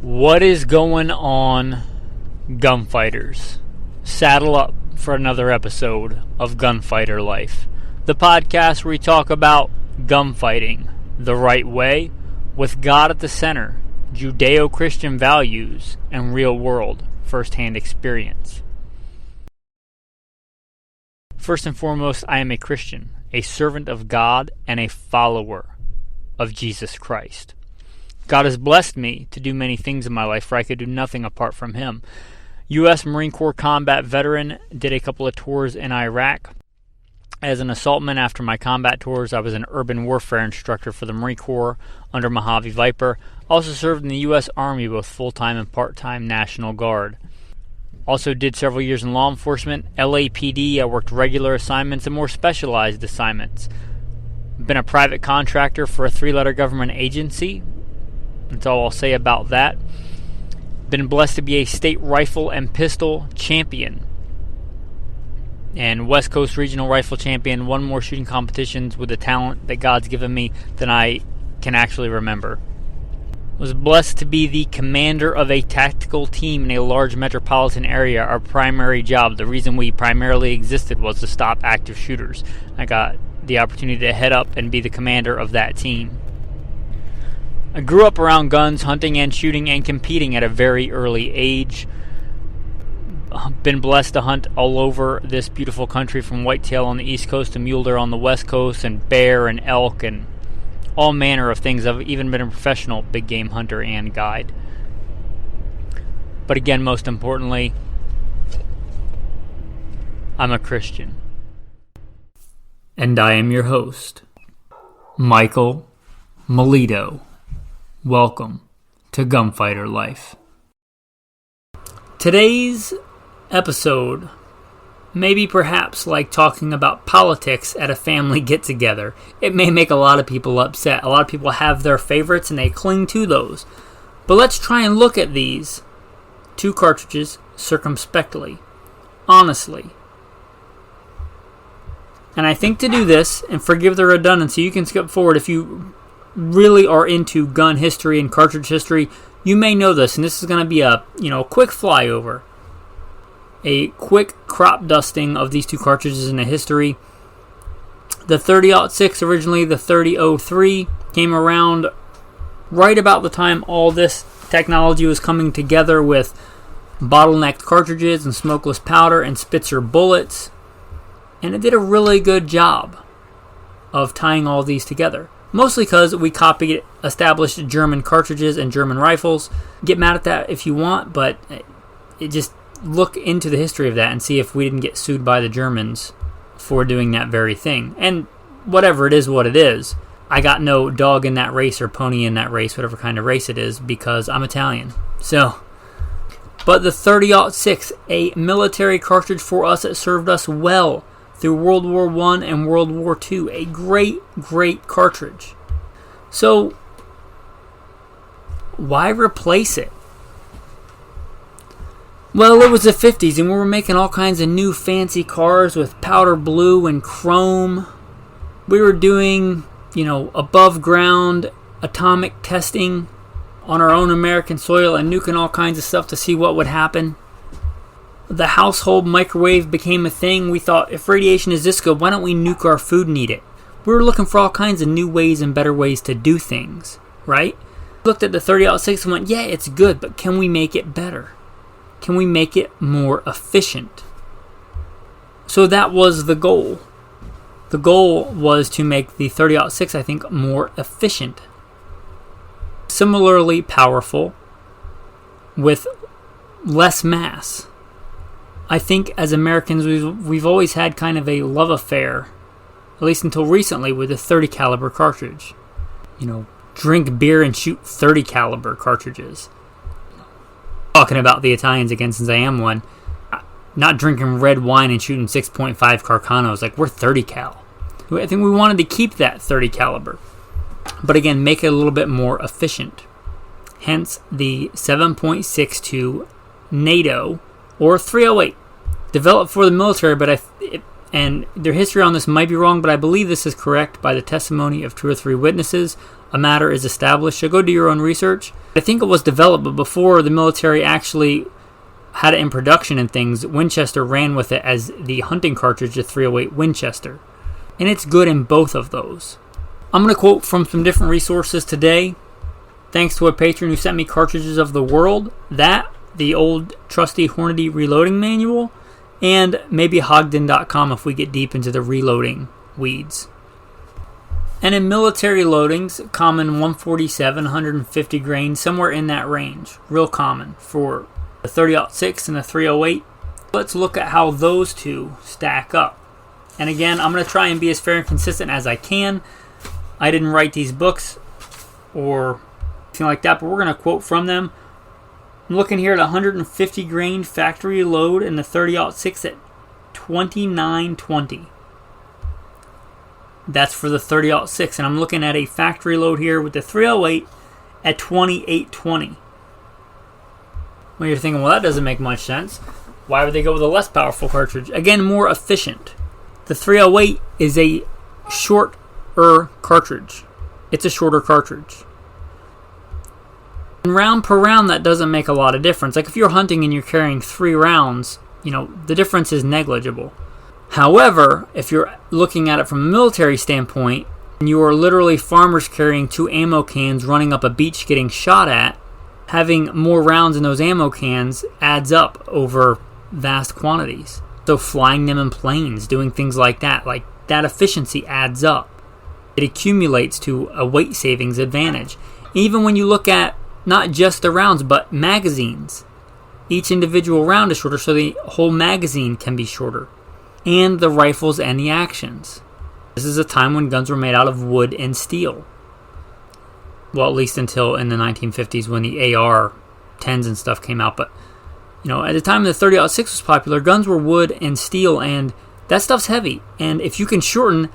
What is going on, gunfighters? Saddle up for another episode of Gunfighter Life, the podcast where we talk about gunfighting the right way, with God at the center, Judeo-Christian values, and real-world first-hand experience. First and foremost, I am a Christian, a servant of God, and a follower of Jesus Christ. God has blessed me to do many things in my life, for I could do nothing apart from Him. U.S. Marine Corps combat veteran, did a couple of tours in Iraq. As an assaultman after my combat tours, I was an urban warfare instructor for the Marine Corps under Mojave Viper. Also served in the U.S. Army, both full-time and part-time National Guard. Also did several years in law enforcement, LAPD. I worked regular assignments and more specialized assignments. Been a private contractor for a 3-letter government agency. That's all I'll say about that. Been blessed to be a state rifle and pistol champion and West Coast regional rifle champion. Won more shooting competitions with the talent that God's given me than I can actually remember. Was blessed to be the commander of a tactical team in a large metropolitan area. Our primary job, the reason we primarily existed, was to stop active shooters. I got the opportunity to head up and be the commander of that team. I grew up around guns, hunting and shooting and competing at a very early age. Been blessed to hunt all over this beautiful country, from whitetail on the East Coast to mule deer on the West Coast, and bear and elk and all manner of things. I've even been a professional big game hunter and guide. But again, most importantly, I'm a Christian. And I am your host, Michael Melito. Welcome to Gunfighter Life. Today's episode may be perhaps like talking about politics at a family get-together. It may make a lot of people upset. A lot of people have their favorites and they cling to those. But let's try and look at these two cartridges circumspectly, honestly. And I think to do this, and forgive the redundancy, you can skip forward if you really are into gun history and cartridge history. You may know this, and this is going to be a quick flyover, a quick crop dusting of these two cartridges in the history. The 30-06, originally the 30-03, came around right about the time all this technology was coming together with bottlenecked cartridges and smokeless powder and Spitzer bullets, and it did a really good job of tying all these together. Mostly because we copied established German cartridges and German rifles. Get mad at that if you want, but just look into the history of that and see if we didn't get sued by the Germans for doing that very thing. And whatever it is, what it is, I got no dog in that race or pony in that race, whatever kind of race it is, because I'm Italian. But the 30-06, a military cartridge for us that served us well through World War I and World War II. A great, great cartridge. So, why replace it? Well, it was the 50s, and we were making all kinds of new fancy cars with powder blue and chrome. We were doing, above ground atomic testing on our own American soil and nuking all kinds of stuff to see what would happen. The household microwave became a thing. We thought, if radiation is this good, why don't we nuke our food and eat it? We were looking for all kinds of new ways and better ways to do things, right? We looked at the 30-06 and went, yeah, it's good, but can we make it better? Can we make it more efficient? So that was the goal. The goal was to make the 30-06, I think, more efficient. Similarly powerful, with less mass. I think as Americans, we've always had kind of a love affair, at least until recently, with the 30 caliber cartridge. Drink beer and shoot 30 caliber cartridges. Talking about the Italians again, since I am one. Not drinking red wine and shooting 6.5 Carcanos. Like, we're 30 cal. I think we wanted to keep that 30 caliber. But again, make it a little bit more efficient. Hence the 7.62 NATO or 308, developed for the military, but and their history on this might be wrong, but I believe this is correct by the testimony of 2 or 3 witnesses. a matter is established. So go do your own research. I think it was developed, but before the military actually had it in production and things, Winchester ran with it as the hunting cartridge, the 308 Winchester. And it's good in both of those. I'm going to quote from some different resources today. Thanks to a patron who sent me Cartridges of the World, that, the old trusty Hornady reloading manual, and maybe Hogden.com if we get deep into the reloading weeds. And in military loadings, common 147, 150 grain, somewhere in that range. Real common for the 30-06 and the 308. Let's look at how those two stack up. And again, I'm going to try and be as fair and consistent as I can. I didn't write these books or anything like that, but we're going to quote from them. I'm looking here at 150 grain factory load in the 30-06 at 29.20. That's for the 30-06, and I'm looking at a factory load here with the 308 at 28.20. Well, you're thinking, well, that doesn't make much sense. Why would they go with a less powerful cartridge? Again, more efficient. The 308 is a shorter cartridge. It's a shorter cartridge. And round per round, that doesn't make a lot of difference. Like if you're hunting and you're carrying 3 rounds, the difference is negligible. However, if you're looking at it from a military standpoint, and you are literally farmers carrying 2 ammo cans running up a beach getting shot at, having more rounds in those ammo cans adds up over vast quantities. So flying them in planes, doing things like that efficiency adds up. It accumulates to a weight savings advantage. Even when you look at not just the rounds, but magazines. Each individual round is shorter, so the whole magazine can be shorter. And the rifles and the actions. This is a time when guns were made out of wood and steel. Well, at least until in the 1950s when the AR-10s and stuff came out. But, at the time the 30-06 was popular, guns were wood and steel, and that stuff's heavy. And if you can shorten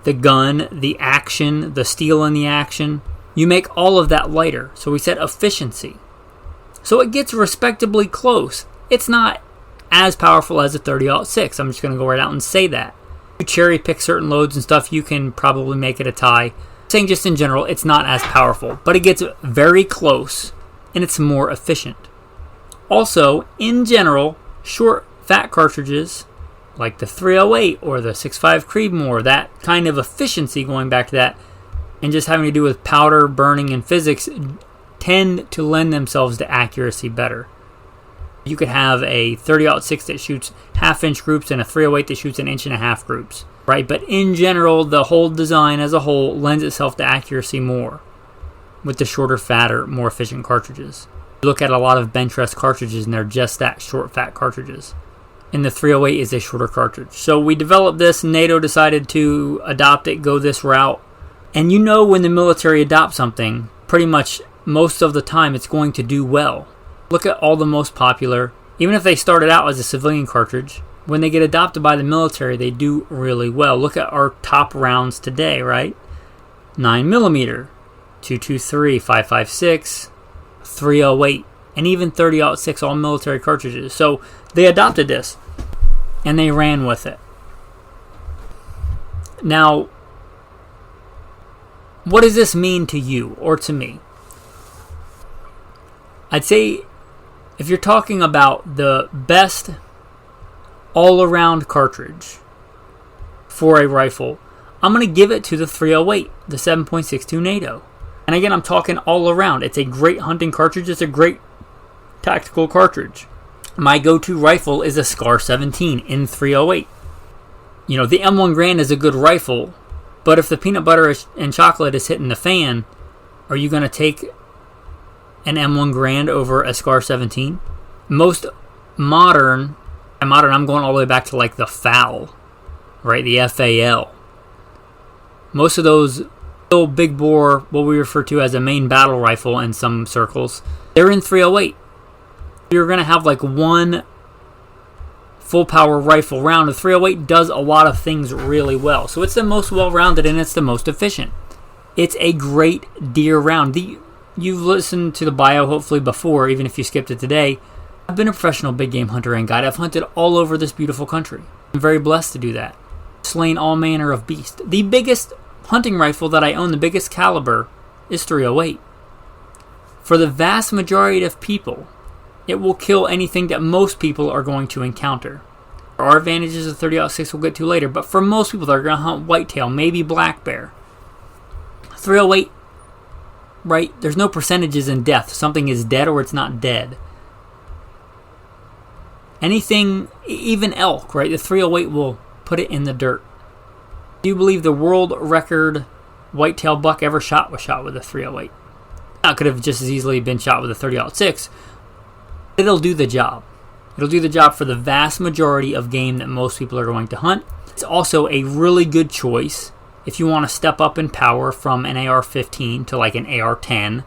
the gun, the action, the steel in the action, you make all of that lighter. So we said efficiency. So it gets respectably close. It's not as powerful as a 30-06. I'm just going to go right out and say that. You cherry pick certain loads and stuff, you can probably make it a tie. I'm saying just in general, it's not as powerful, but it gets very close and it's more efficient. Also, in general, short, fat cartridges like the 308 or the 6.5 Creedmoor, that kind of efficiency, going back to that, and just having to do with powder, burning, and physics, tend to lend themselves to accuracy better. You could have a 30-06 that shoots half-inch groups and a 308 that shoots 1.5 inch groups, right? But in general, the whole design as a whole lends itself to accuracy more with the shorter, fatter, more efficient cartridges. You look at a lot of bench rest cartridges, and they're just that, short, fat cartridges. And the 308 is a shorter cartridge. So we developed this. NATO decided to adopt it, go this route. And when the military adopts something, pretty much most of the time it's going to do well. Look at all the most popular, even if they started out as a civilian cartridge, when they get adopted by the military, they do really well. Look at our top rounds today, right? 9mm, 223, 5.56, 308, and even 30-06, all military cartridges. So they adopted this, and they ran with it. Now, what does this mean to you or to me? I'd say if you're talking about the best all-around cartridge for a rifle, I'm going to give it to the 308, the 7.62 NATO. And again, I'm talking all around. It's a great hunting cartridge. It's a great tactical cartridge. My go-to rifle is a Scar 17 in 308. The M1 Garand is a good rifle, but if the peanut butter and chocolate is hitting the fan, are you going to take an M1 Garand over a Scar 17? Most modern, I'm going all the way back to like the FAL, right? The FAL. Most of those little big bore, what we refer to as a main battle rifle in some circles, they're in 308. You're going to have like one full power rifle round. The 308 does a lot of things really well. So it's the most well-rounded and it's the most efficient. It's a great deer round. You've listened to the bio hopefully before, even if you skipped it today. I've been a professional big game hunter and guide. I've hunted all over this beautiful country. I'm very blessed to do that. Slain all manner of beasts. The biggest hunting rifle that I own, the biggest caliber, is .308. For the vast majority of people, it will kill anything that most people are going to encounter. There are advantages of .30-06 we'll get to later, but for most people that are going to hunt whitetail, maybe black bear, .308, right, there's no percentages in death. Something is dead or it's not dead. Anything, even elk, right, the .308 will put it in the dirt. Do you believe the world record whitetail buck ever shot was shot with a .308? Now, it could have just as easily been shot with a .30-06. It'll do the job. It'll do the job for the vast majority of game that most people are going to hunt. It's also a really good choice if you want to step up in power from an AR-15 to like an AR-10.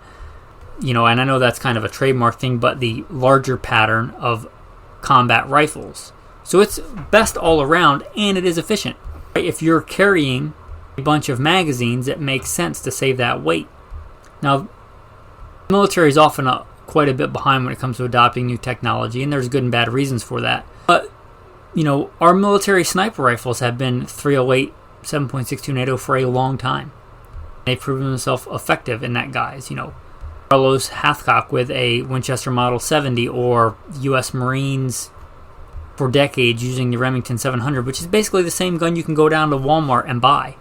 You know, and I know that's kind of a trademark thing, but the larger pattern of combat rifles. So it's best all around, and it is efficient. If you're carrying a bunch of magazines, it makes sense to save that weight. Now, the military is often quite a bit behind when it comes to adopting new technology, and there's good and bad reasons for that. But, you know, our military sniper rifles have been .308, 7.62 NATO for a long time. They've proven themselves effective in that guise. You know, Carlos Hathcock with a Winchester Model 70, or U.S. Marines for decades using the Remington 700, which is basically the same gun you can go down to Walmart and buy.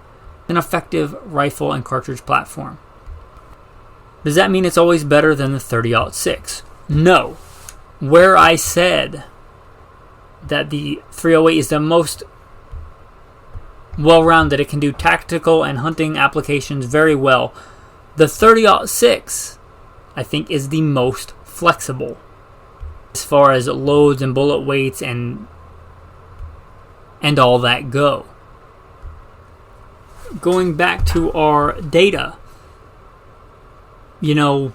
An effective rifle and cartridge platform. Does that mean it's always better than the .30-06? No. Where I said that the .308 is the most well-rounded, it can do tactical and hunting applications very well, the .30-06, I think, is the most flexible as far as loads and bullet weights and all that go. Going back to our data, you know,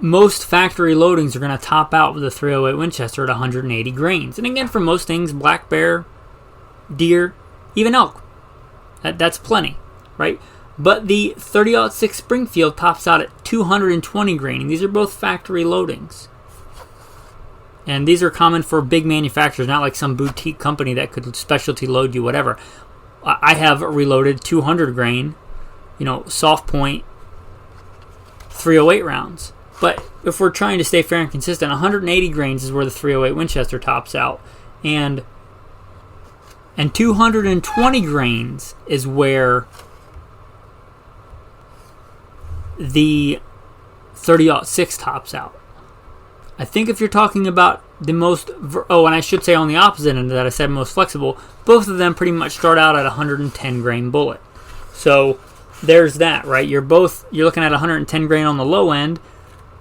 most factory loadings are going to top out with a .308 Winchester at 180 grains. And again, for most things, black bear, deer, even elk, that's plenty, right? But the .30-06 Springfield tops out at 220 grain. And these are both factory loadings. And these are common for big manufacturers, not like some boutique company that could specialty load you whatever. I have reloaded 200 grain, you know, soft point .308 rounds. But if we're trying to stay fair and consistent, 180 grains is where the .308 Winchester tops out. And 220 grains is where the .30-06 tops out. I think if you're talking about the most... and I should say on the opposite end of that, I said most flexible. Both of them pretty much start out at 110 grain bullet. So there's that, right? You're looking at 110 grain on the low end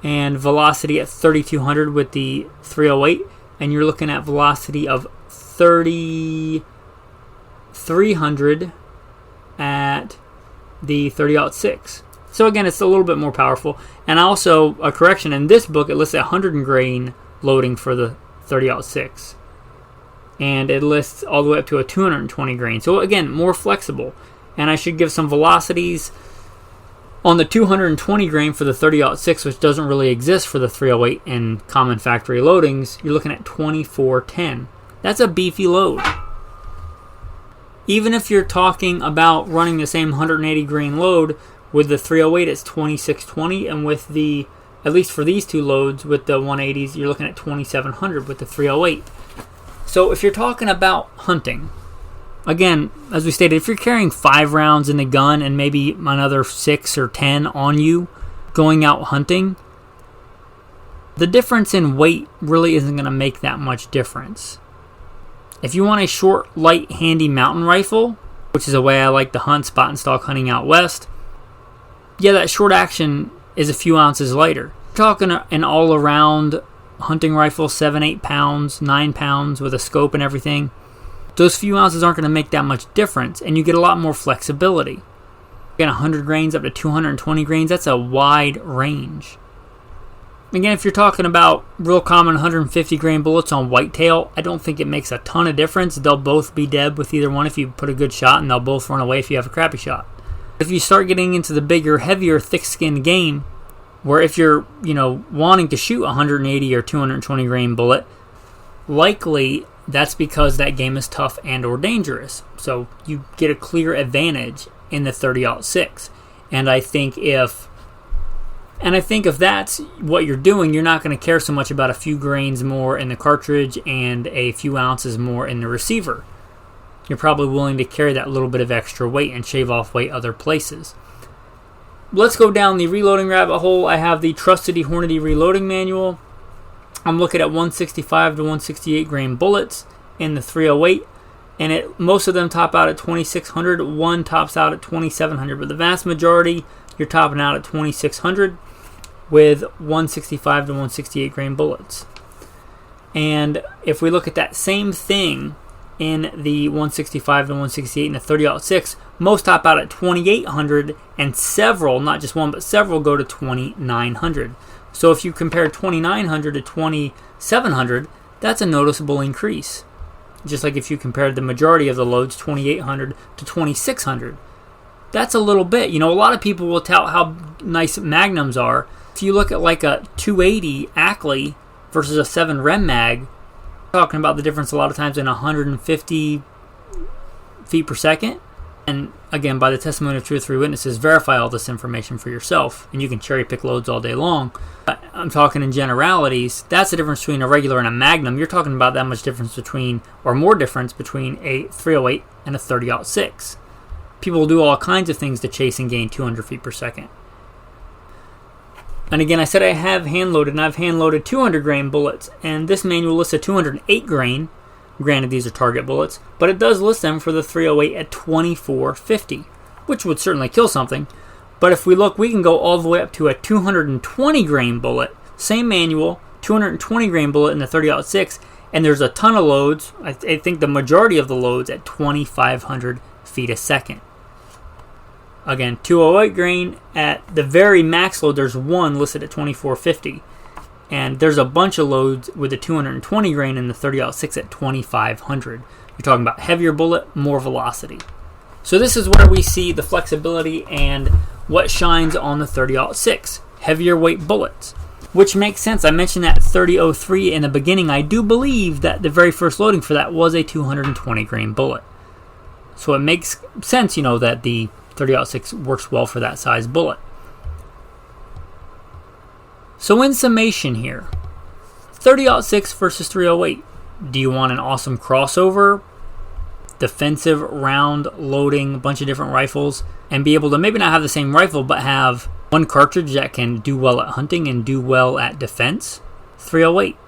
and velocity at 3,200 with the .308, and you're looking at velocity of 3,300 at the .30-06. So again, it's a little bit more powerful. And also, a correction, in this book, it lists 100 grain loading for the .30-06. And it lists all the way up to a 220 grain. So again, more flexible. And I should give some velocities on the 220 grain for the .30-06, which doesn't really exist for the .308 in common factory loadings. You're looking at 2410. That's a beefy load. Even if you're talking about running the same 180 grain load with the .308, it's 2620, and with the, at least for these two loads, with the 180s, you're looking at 2700 with the .308. So if you're talking about hunting, again, as we stated, if you're carrying 5 rounds in the gun and maybe another 6 or 10 on you going out hunting, the difference in weight really isn't going to make that much difference. If you want a short, light, handy mountain rifle, which is a way I like to hunt spot and stalk hunting out west, yeah, that short action is a few ounces lighter. You're talking an all-around hunting rifle, 7-8 pounds, 9 pounds with a scope and everything. Those few ounces aren't going to make that much difference, and you get a lot more flexibility. Again, 100 grains up to 220 grains, that's a wide range. Again, if you're talking about real common 150 grain bullets on whitetail, I don't think it makes a ton of difference. They'll both be dead with either one if you put a good shot, and they'll both run away if you have a crappy shot. If you start getting into the bigger, heavier, thick-skinned game, where if you're, wanting to shoot a 180 or 220 grain bullet, likely that's because that game is tough and or dangerous. So you get a clear advantage in the .30-06. And I think if that's what you're doing, you're not going to care so much about a few grains more in the cartridge and a few ounces more in the receiver. You're probably willing to carry that little bit of extra weight and shave off weight other places. Let's go down the reloading rabbit hole. I have the Trusted Hornady Reloading Manual. I'm looking at 165 to 168 grain bullets in the 308, and most of them top out at 2600. One tops out at 2700, but the vast majority, you're topping out at 2600 with 165 to 168 grain bullets. And if we look at that same thing in the 165 to 168 and the 30-06, most top out at 2800, and several, not just one, but several go to 2900. So if you compare 2900 to 2700, that's a noticeable increase. Just like if you compared the majority of the loads, 2800 to 2600. That's a little bit. A lot of people will tout how nice magnums are. If you look at like a 280 Ackley versus a 7 Rem mag, talking about the difference a lot of times in 150 feet per second. And again, by the testimony of 2 or 3 witnesses, verify all this information for yourself, and you can cherry pick loads all day long. But I'm talking in generalities. That's the difference between a regular and a magnum. You're talking about that much difference between, or more difference between, a 308 and a 30-06. People will do all kinds of things to chase and gain 200 feet per second. And again, I said I have hand-loaded, and I've hand-loaded 200 grain bullets, and this manual lists a 208 grain. Granted, these are target bullets, but it does list them for the 308 at 2450, which would certainly kill something. But if we look, we can go all the way up to a 220 grain bullet. Same manual, 220 grain bullet in the 30-06, and there's a ton of loads. I think the majority of the loads at 2500 feet a second. Again, 208 grain at the very max load, there's one listed at 2450. And there's a bunch of loads with the 220 grain and the 30-06 at 2500. You're talking about heavier bullet, more velocity. So this is where we see the flexibility and what shines on the 30-06. Heavier weight bullets, which makes sense. I mentioned that 30-03 in the beginning. I do believe that the very first loading for that was a 220 grain bullet. So it makes sense, that the 30-06 works well for that size bullet. So in summation here, 30-06 versus 308. Do you want an awesome crossover, defensive round loading, a bunch of different rifles, and be able to maybe not have the same rifle, but have one cartridge that can do well at hunting and do well at defense? 308.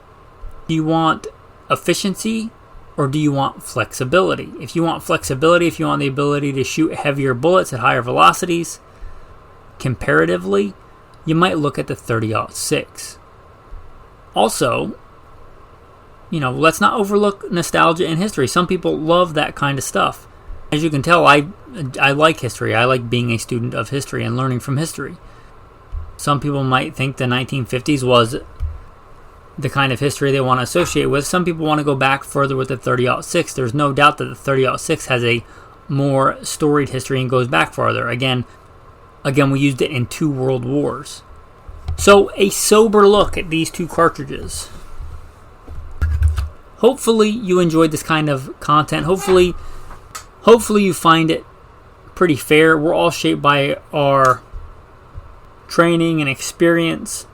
Do you want efficiency, or do you want flexibility? If you want flexibility, if you want the ability to shoot heavier bullets at higher velocities, comparatively, you might look at the 30-06. Also, let's not overlook nostalgia and history. Some people love that kind of stuff. As you can tell, I like history. I like being a student of history and learning from history. Some people might think the 1950s was the kind of history they want to associate with. Some people want to go back further with the 30-06. There's no doubt that the 30-06 has a more storied history and goes back farther. Again, we used it in 2 world wars. So a sober look at these 2 cartridges. Hopefully you enjoyed this kind of content. Hopefully you find it pretty fair. We're all shaped by our training and experience.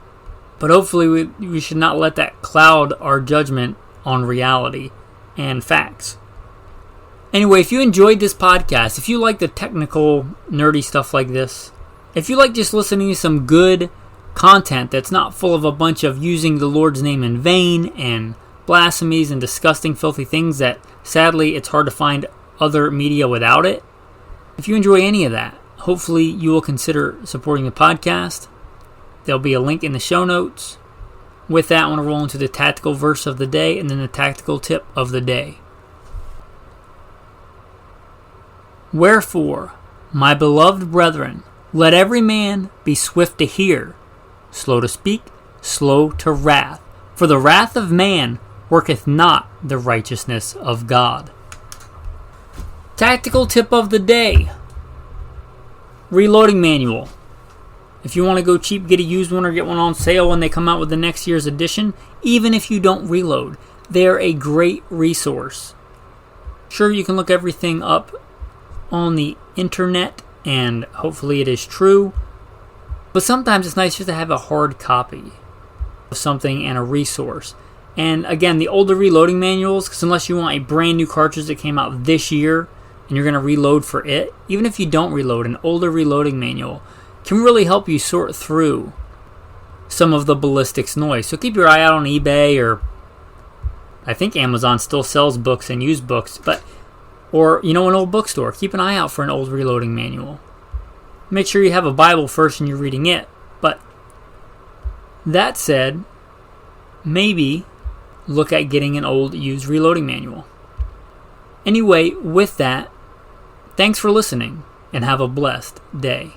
But hopefully we should not let that cloud our judgment on reality and facts. Anyway, if you enjoyed this podcast, if you like the technical, nerdy stuff like this, if you like just listening to some good content that's not full of a bunch of using the Lord's name in vain and blasphemies and disgusting, filthy things that sadly it's hard to find other media without it, if you enjoy any of that, hopefully you will consider supporting the podcast. There'll be a link in the show notes. With that, I want to roll into the tactical verse of the day and then the tactical tip of the day. Wherefore, my beloved brethren, let every man be swift to hear, slow to speak, slow to wrath. For the wrath of man worketh not the righteousness of God. Tactical tip of the day. Reloading manual. If you want to go cheap, get a used one or get one on sale when they come out with the next year's edition. Even if you don't reload, they're a great resource. Sure, you can look everything up on the internet and hopefully it is true. But sometimes it's nice just to have a hard copy of something and a resource. And again, the older reloading manuals, because unless you want a brand new cartridge that came out this year and you're going to reload for it, even if you don't reload, an older reloading manual can really help you sort through some of the ballistics noise. So keep your eye out on eBay, or I think Amazon still sells books and used books, or an old bookstore. Keep an eye out for an old reloading manual. Make sure you have a Bible first and you're reading it. But that said, maybe look at getting an old used reloading manual. Anyway, with that, thanks for listening and have a blessed day.